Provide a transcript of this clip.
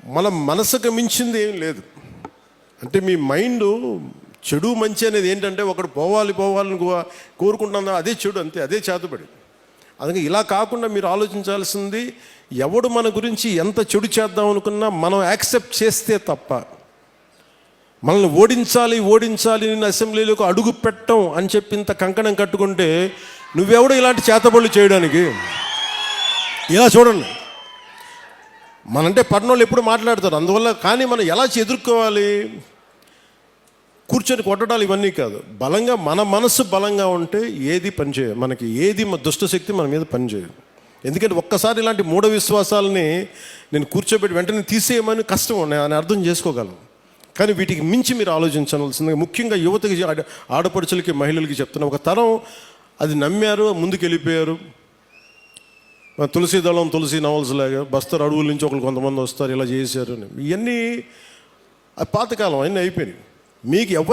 మన మనసుకు మించింది ఏం లేదు. అంటే మీ మైండ్ చెడు మంచి అనేది ఏంటంటే ఒకడు పోవాలని కోరుకుంటున్నా అదే చెడు, అంతే, అదే చేతబడి. అందుకే ఇలా కాకుండా మీరు ఆలోచించాల్సింది, ఎవడు మన గురించి ఎంత చెడు చేద్దాం అనుకున్నా మనం యాక్సెప్ట్ చేస్తే తప్ప, మనల్ని ఓడించాలి నేను అసెంబ్లీలోకి అడుగు పెట్టం అని చెప్పి ఇంత కంకణం కట్టుకుంటే నువ్వెవడు ఇలాంటి చేతబడులు చేయడానికి? ఇలా చూడండి, మనంటే పట్టణంలో ఎప్పుడు మాట్లాడతారు, అందువల్ల. కానీ మనం ఎలా ఎదుర్కోవాలి? కూర్చొని కొట్టడాలు ఇవన్నీ కాదు. బలంగా మన మనసు బలంగా ఉంటే ఏది పనిచేయదు, మనకి ఏది దుష్టశక్తి మన మీద పనిచేయదు. ఎందుకంటే ఒక్కసారి ఇలాంటి మూఢ విశ్వాసాలని నేను కూర్చోబెట్టి వెంటనే తీసేయమని కష్టం అని అర్థం చేసుకోగలను. కానీ వీటికి మించి మీరు ఆలోచించాల్సిందిగా, ముఖ్యంగా యువతకి, ఆడపడుచులకి, మహిళలకి చెప్తున్నా. ఒక తరం అది నమ్మారు, ముందుకు వెళ్ళిపోయారు. తులసి దళం, తులసి నవల్స్ లాగా బస్తరు అడవుల నుంచి ఒకరు కొంతమంది వస్తారు, ఇలా చేశారు. ఇవన్నీ పాతకాలం అన్నీ అయిపోయినాయి. మీకు